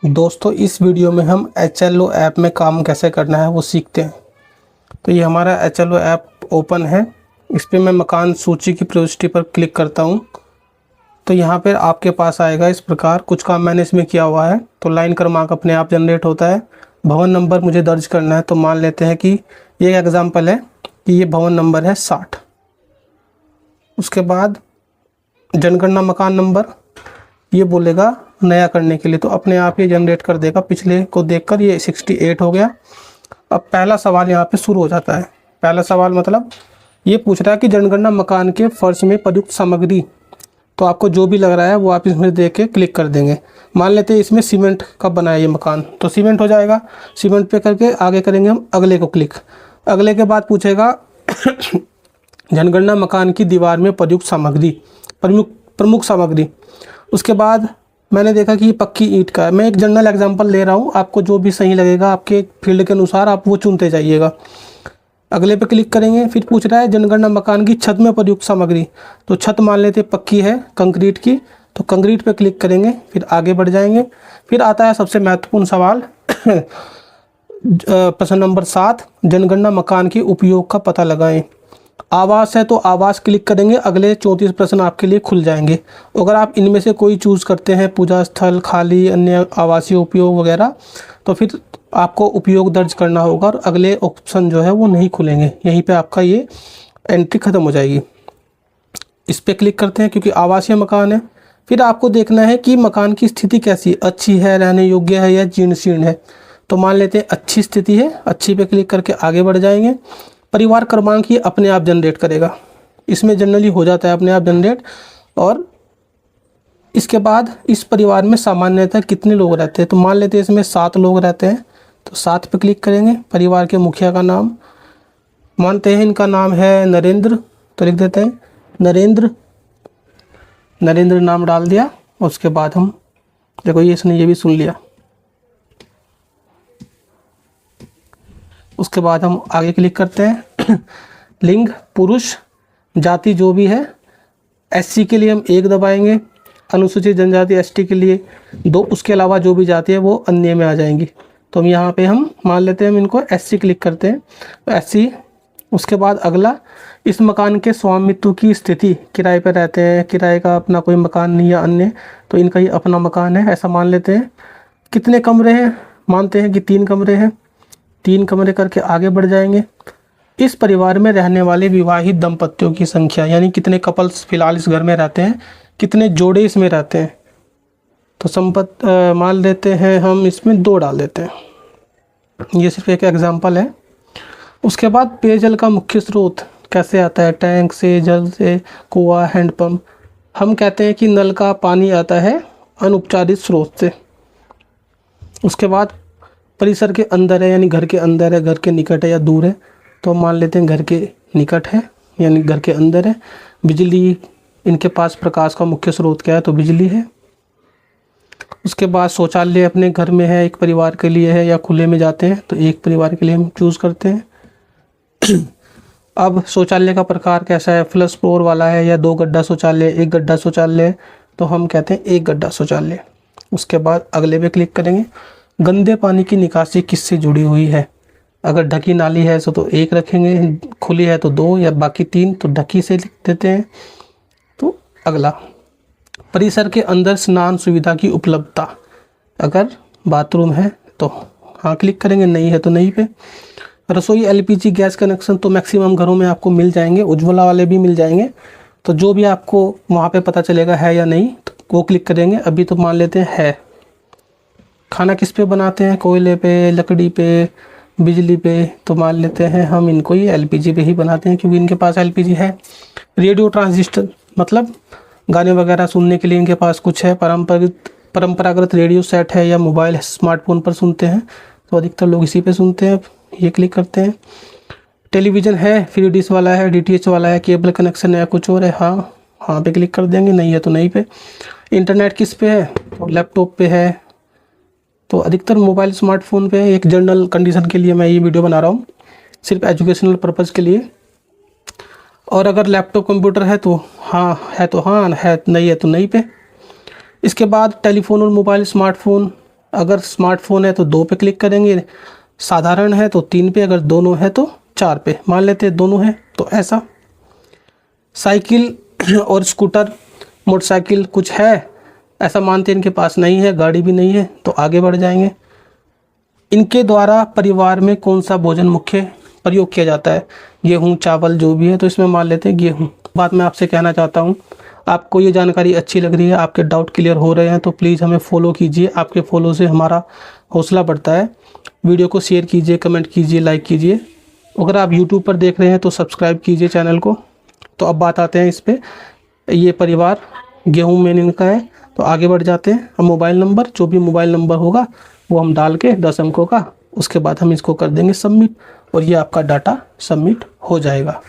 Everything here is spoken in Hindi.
दोस्तों इस वीडियो में हम HLO ऐप में काम कैसे करना है वो सीखते हैं। तो ये हमारा HLO ऐप ओपन है। इस पर मैं मकान सूची की प्रविष्टि पर क्लिक करता हूँ तो यहाँ पर आपके पास आएगा इस प्रकार। कुछ काम मैंने इसमें किया हुआ है। तो लाइन क्रमांक अपने आप जनरेट होता है। भवन नंबर मुझे दर्ज करना है, तो मान लेते हैं कि ये एग्जाम्पल है कि ये भवन नंबर है 60। उसके बाद जनगणना मकान नंबर ये बोलेगा नया करने के लिए, तो अपने आप ये जनरेट कर देगा। पिछले को देखकर ये 68 हो गया। अब पहला सवाल यहाँ पे शुरू हो जाता है। पहला सवाल मतलब ये पूछ रहा है कि जनगणना मकान के फर्श में प्रयुक्त सामग्री। तो आपको जो भी लग रहा है वो आप इसमें देख के क्लिक कर देंगे। मान लेते हैं इसमें सीमेंट का बना है ये मकान, तो सीमेंट हो जाएगा। सीमेंट पे करके आगे करेंगे हम अगले को क्लिक। अगले के बाद पूछेगा जनगणना मकान की दीवार में प्रयुक्त सामग्री, प्रमुख सामग्री। उसके बाद मैंने देखा कि ये पक्की ईंट का है। मैं एक जनरल एग्जांपल ले रहा हूँ, आपको जो भी सही लगेगा आपके फील्ड के अनुसार आप वो चुनते जाइएगा। अगले पे क्लिक करेंगे। फिर पूछ रहा है जनगणना मकान की छत में प्रयुक्त सामग्री। तो छत मान लेते पक्की है कंक्रीट की, तो कंक्रीट पे क्लिक करेंगे। फिर आगे बढ़ जाएंगे। फिर आता है सबसे महत्वपूर्ण सवाल प्रश्न नंबर 7, जनगणना मकान के उपयोग का पता लगाएं। आवास है तो आवास क्लिक करेंगे, अगले 34 प्रश्न आपके लिए खुल जाएंगे। अगर आप इनमें से कोई चूज़ करते हैं, पूजा स्थल, खाली, अन्य आवासीय उपयोग वगैरह, तो फिर आपको उपयोग दर्ज करना होगा और अगले ऑप्शन जो है वो नहीं खुलेंगे। यहीं पे आपका ये एंट्री ख़त्म हो जाएगी। इस पर क्लिक करते हैं क्योंकि आवासीय मकान है। फिर आपको देखना है कि मकान की स्थिति कैसी, अच्छी है, रहने योग्य है या जीर्ण शीर्ण है। तो मान लेते हैं अच्छी स्थिति है, अच्छी पे क्लिक करके आगे बढ़ जाएंगे। परिवार क्रमांक ये अपने आप जनरेट करेगा, इसमें जनरली हो जाता है अपने आप जनरेट। और इसके बाद इस परिवार में सामान्यतः कितने लोग रहते हैं, तो मान लेते हैं इसमें 7 लोग रहते हैं, तो 7 पे क्लिक करेंगे। परिवार के मुखिया का नाम मानते हैं, इनका नाम है नरेंद्र, तो लिख देते हैं नरेंद्र। नरेंद्र नाम डाल दिया। उसके बाद हम देखो ये इसने ये भी सुन लिया। उसके बाद हम आगे क्लिक करते हैं। लिंग पुरुष, जाति जो भी है, SC के लिए हम 1 दबाएंगे, अनुसूचित जनजाति ST के लिए 2, उसके अलावा जो भी जाति है वो अन्य में आ जाएंगी। तो हम यहाँ पे हम मान लेते हैं, हम इनको SC क्लिक करते हैं, तो SC। उसके बाद अगला, इस मकान के स्वामित्व की स्थिति, किराए पर रहते हैं, किराए का अपना कोई मकान नहीं या अन्य, तो इनका ही अपना मकान है ऐसा मान लेते हैं। कितने कमरे हैं, मानते हैं कि 3 कमरे हैं, 3 कमरे करके आगे बढ़ जाएंगे। इस परिवार में रहने वाले विवाहित दंपतियों की संख्या, यानी कितने कपल्स फिलहाल इस घर में रहते हैं, कितने जोड़े इसमें रहते हैं। तो मान लेते हैं हम इसमें 2 डाल देते हैं। ये सिर्फ एक एग्जांपल है। उसके बाद पेयजल का मुख्य स्रोत कैसे आता है, टैंक से, जल से, कुआं, हैंडपम्प। हम कहते हैं कि नल का पानी आता है अनउपचारित स्रोत से। उसके बाद परिसर के अंदर है, यानी घर के अंदर है, घर के निकट है या दूर है, तो मान लेते हैं घर के निकट है यानी घर के अंदर है। बिजली, इनके पास प्रकाश का मुख्य स्रोत क्या है, तो बिजली है। उसके बाद शौचालय अपने घर में है, एक परिवार के लिए है या खुले में जाते हैं, तो एक परिवार के लिए हम चूज़ करते हैं। अब शौचालय का प्रकार कैसा है, फ्लश फ्लोर वाला है या 2 गड्ढा शौचालय, 1 गड्ढा शौचालय, तो हम कहते हैं 1 गड्ढा शौचालय। उसके बाद अगले पे क्लिक करेंगे। गंदे पानी की निकासी किससे जुड़ी हुई है, अगर ढकी नाली है तो 1 रखेंगे, खुली है तो 2 या बाकी 3, तो ढकी से लिख देते हैं। तो अगला, परिसर के अंदर स्नान सुविधा की उपलब्धता, अगर बाथरूम है तो हाँ क्लिक करेंगे, नहीं है तो नहीं पे। रसोई LPG गैस कनेक्शन तो मैक्सिमम घरों में आपको मिल जाएंगे, उज्ज्वला वाले भी मिल जाएंगे, तो जो भी आपको वहाँ पे पता चलेगा है या नहीं तो वो क्लिक करेंगे। अभी तो मान लेते हैं है। खाना किस पे बनाते हैं, कोयले पे, लकड़ी पे, बिजली पे, तो मान लेते हैं हम इनको ही LPG पे ही बनाते हैं क्योंकि इनके पास LPG है। रेडियो ट्रांजिस्टर मतलब गाने वगैरह सुनने के लिए इनके पास कुछ है। परंपरागत रेडियो सेट है या मोबाइल स्मार्टफोन पर सुनते हैं, तो अधिकतर लोग इसी पे सुनते हैं, ये क्लिक करते हैं। टेलीविज़न है, फ्री डिश वाला है, DTH वाला है, केबल कनेक्शन है, कुछ और है, हाँ पे क्लिक कर देंगे, नहीं है तो नहीं पे। इंटरनेट किस पे है, तो लैपटॉप पे है, तो अधिकतर मोबाइल स्मार्टफोन पे। एक जनरल कंडीशन के लिए मैं ये वीडियो बना रहा हूँ, सिर्फ एजुकेशनल पर्पज़ के लिए। और अगर लैपटॉप कंप्यूटर है तो हाँ है, तो हाँ है, नहीं है तो नहीं पे। इसके बाद टेलीफोन और मोबाइल स्मार्टफोन अगर स्मार्टफोन है तो 2 पे क्लिक करेंगे, साधारण है तो 3 पे, अगर दोनों है तो 4 पे। मान लेते हैं दोनों है तो ऐसा। साइकिल और स्कूटर, मोटरसाइकिल कुछ है ऐसा मानते हैं इनके पास नहीं है, गाड़ी भी नहीं है, तो आगे बढ़ जाएंगे। इनके द्वारा परिवार में कौन सा भोजन मुख्य प्रयोग किया जाता है? गेहूँ, चावल जो भी है, तो इसमें मान लेते हैं गेहूँ। बात मैं आपसे कहना चाहता हूँ, आपको ये जानकारी अच्छी लग रही है, आपके डाउट क्लियर हो रहे हैं, तो प्लीज़ हमें फॉलो कीजिए। आपके फॉलो से हमारा हौसला बढ़ता है। वीडियो को शेयर कीजिए, कमेंट कीजिए, लाइक कीजिए। अगर आप यूट्यूब पर देख रहे हैं तो सब्सक्राइब कीजिए चैनल को। तो अब बात आते हैं इस पर, ये परिवार गेहूँ में इनका है, तो आगे बढ़ जाते हैं। अब मोबाइल नंबर, जो भी मोबाइल नंबर होगा वो हम डाल के 10 अंकों का, उसके बाद हम इसको कर देंगे सबमिट, और ये आपका डाटा सबमिट हो जाएगा।